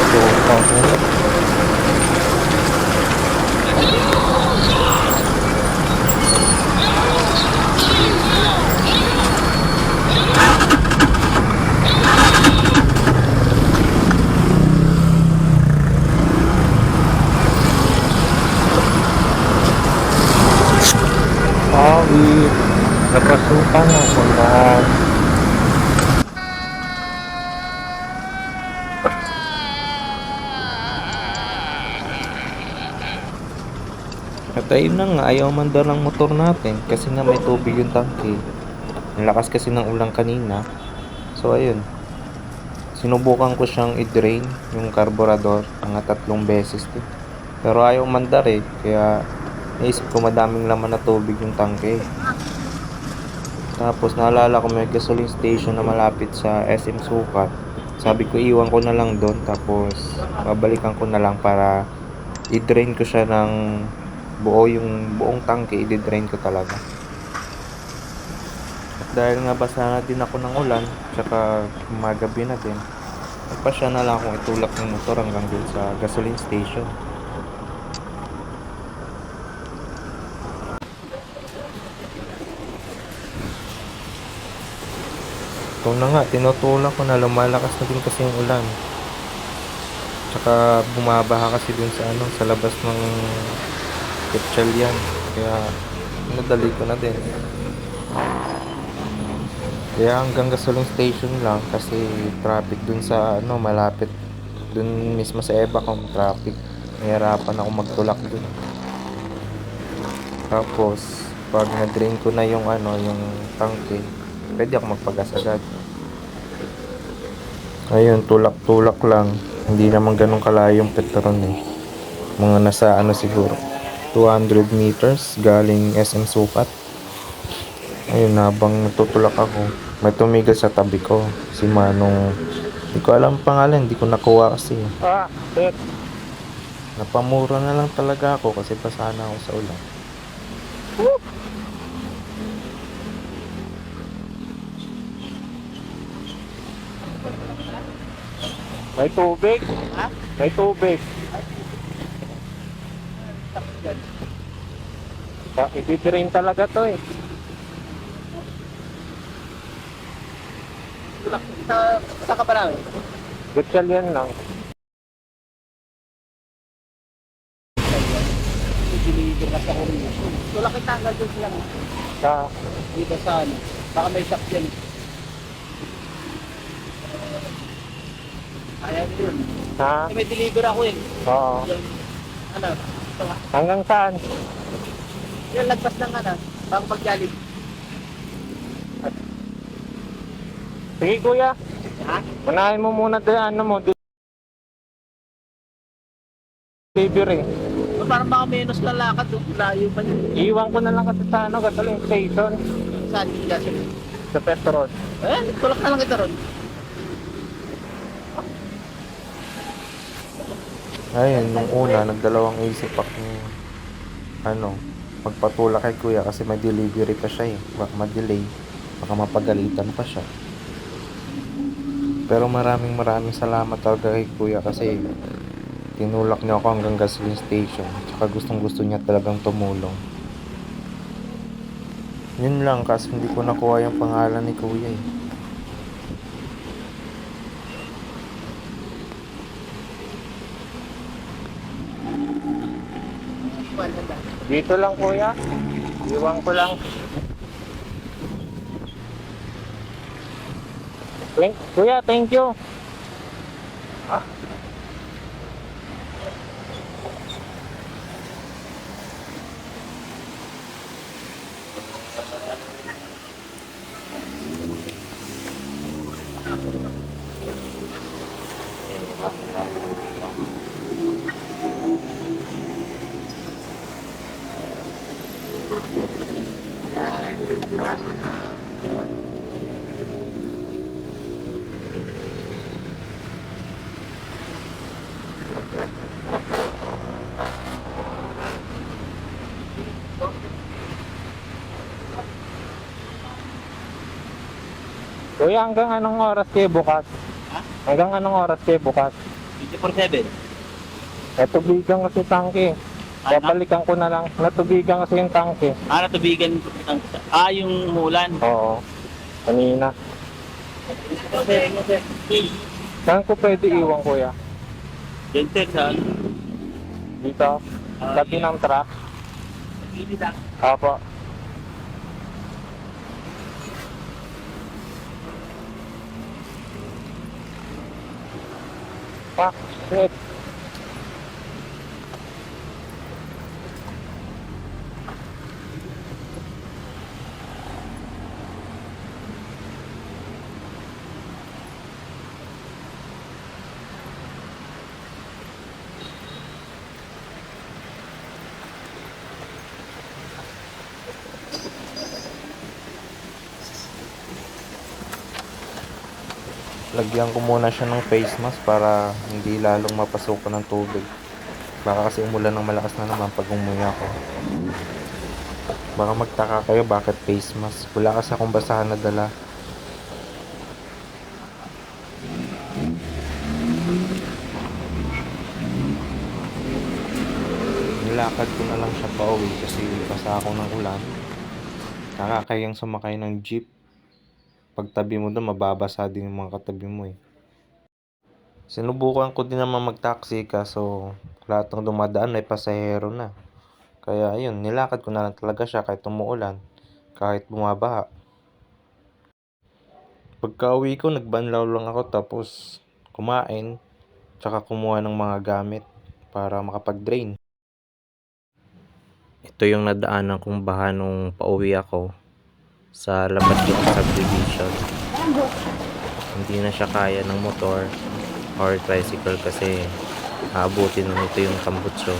So, awit. Napasukan ako na. At ayun na nga, ayaw mandar ng motor natin kasi nga may tubig yung tangke. Ang lakas kasi ng ulan kanina. So ayun, sinubukan ko siyang i-drain yung carburetor mga 3 beses din. Pero ayaw mandar eh, kaya naisip ko madaming laman na tubig yung tangke. Tapos naalala ko may gasoline station na malapit sa SM Sukat. Sabi ko iwan ko na lang doon tapos babalikan ko na lang para i-drain ko siya ng buo, yung buong tangke i-drain ko talaga. At dahil nga basa na din ako ng ulan, tsaka gumagabi na din, nagpasya na lang akong itulak ng motor hanggang dun sa gasoline station. Ito na nga, tinutulak ko na lumalakas na din kasi yung ulan. Tsaka bumabaha kasi dun sa sa labas ng Petchal yan. Kaya nadali ko na din. Kaya hanggang gasoline station lang kasi traffic dun sa malapit dun mismo sa Ebacom traffic. Nahirapan ako magtulak dun. Tapos pag na-drain ko na yung tangke, pwede ako magpagas agad. Ayun, tulak-tulak lang. Hindi naman ganun kalayo yung Petron eh. Mga nasa siguro 200 meters galing SM Sukat. Ayun, habang natutulak ako, may tumigil sa tabi ko. Si Manong, hindi ko alam pangalan, hindi ko nakuha kasi. Shit. Napamura na lang talaga ako kasi basa na ako sa ulan. Woo! May tubig? Ha? May tubig. I-drain talaga to eh. Sa ka pa namin? Gutsyal yan lang. Deliver na sa home. Tulak kita hanggang doon sila. Sa? Dito sa baka may shop yan. Ayan yun. Ha? May deliver ako eh. Oo. Ano? Hanggang saan? Yung lagpas ng bang pagjalig. Sige kuya. Ha? Unahin mo muna delivery. Parang baka menos lalakad doon. Layo pa niya. Iwan ko na lang kasi sa gasoline station. Saan yung gasoline? Sa Petron. Tulak na lang kita ron. Ayun, nung una, nagdalawang isip akong magpatulak kay kuya kasi may delivery pa siya eh. Baka ma-delay, baka mapagalitan pa siya. Pero maraming salamat talaga kay kuya kasi tinulak niya ako hanggang gasoline station. Tsaka gustong gusto niya talagang tumulong. Yun lang kasi hindi ko nakuha yung pangalan ni kuya eh. Dito lang kuya. Iwan ko lang. Kuya, thank you. Kuya, hanggang anong oras kayo bukas? Ha? Hanggang anong oras kayo bukas? 24/7. Natubigan kasi tangke. Ano? Babalikan ko na lang. Natubigan kasi yung tangke. Natubigan. Yung umulan. Oo. Kanina. 24/7. Saan ko pwede iwan, kuya? Yan, sir, sa Dito? Tabi ng truck? gilid lang. Apo. Fuck, shit. Lagyan ko muna siya ng face mask para hindi lalong mapasukan ng tubig. Baka kasi umulan ng malakas na naman pag umuwi ako. Baka magtaka kayo bakit face mask. Wala kasi akong basahan na dala. Nilakad ko na lang siya pauwi kasi basa ako ng ulan. Nakakayang sumakay ng jeep. Pagtabi mo doon, mababasa din yung mga katabi mo eh. Sinubukan ko din naman mag-taxi kaso lahat ng dumadaan ay pasahero na. Kaya ayun, nilakad ko na lang talaga siya kahit umuulan, kahit bumabaha. Pagka-uwi ko, nagbanlaw lang ako tapos kumain, tsaka kumuha ng mga gamit para makapag-drain. Ito yung nadaanan kong baha nung pauwi ako sa labas yung subdivision. Hindi na siya kaya ng motor or tricycle kasi aabutin na nito yung tambutso.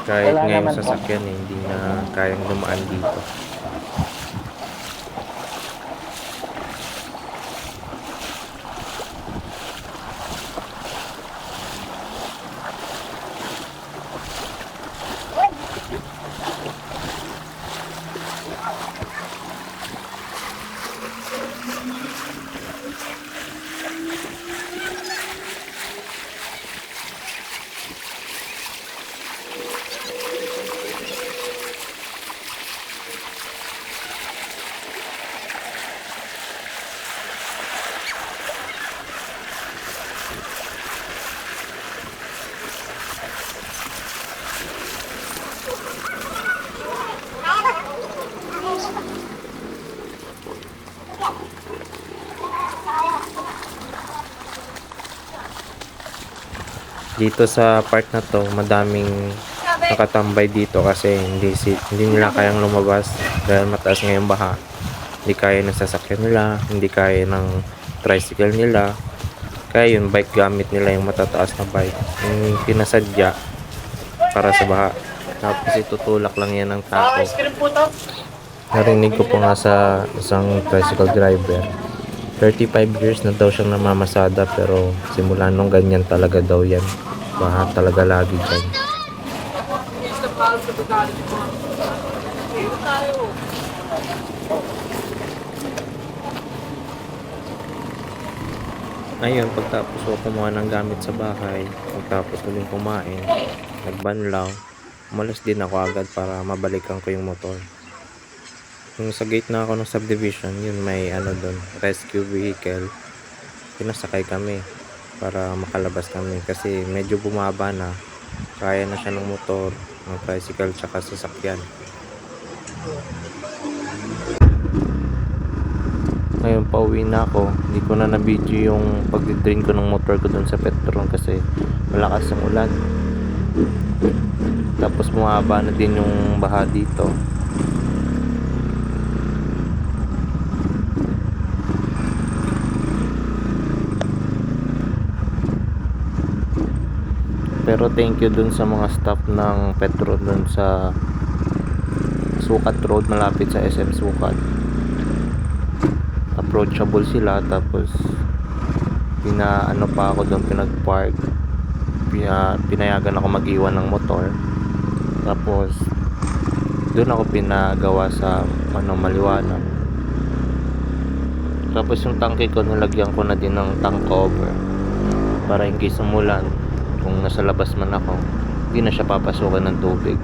Kahit ngayong sasakyan hindi na kayang dumaan dito. Dito sa part na to, madaming nakatambay dito kasi hindi nila kayang lumabas dahil mataas ngayong baha. Hindi kaya ng sasakyan nila, hindi kaya ng tricycle nila. Kaya yung bike gamit nila yung matataas na bike. Yung pinasadya para sa baha. Tapos itutulak lang yan ng tako. Narinig ko po nga sa isang tricycle driver. 35 years na daw siyang namamasada pero simula nung ganyan talaga daw yan. Baha talaga lagi dyan. Ayun, pagtapos ko kumuha ng gamit sa bahay, pagtapos ko din kumain, nagbanlaw, umalis din ako agad para mabalikan ko yung motor. Yung sa gate na ako ng subdivision, yun may doon, rescue vehicle. Pinasakay kami para makalabas kami kasi medyo bumaba na. Kaya na siya ng motor, ng tricycle, tsaka sasakyan. Ngayon pauwi na ako, hindi ko na na-video yung pag-drain ko ng motor ko dun sa Petron kasi malakas ang ulan. Tapos bumaba na din yung baha dito. Pero thank you dun sa mga staff ng Petron dun sa Sukat Road, malapit sa SM Sukat. Approachable sila, tapos pa ako doon, pinag-park, pinayagan ako mag-iwan ng motor, tapos doon ako pinagawa sa maliwanag. Tapos yung tangke ko nilagyan ko na din ng tank cover para in case umulan, kung nasa labas man ako, hindi na siya papasukan ng tubig.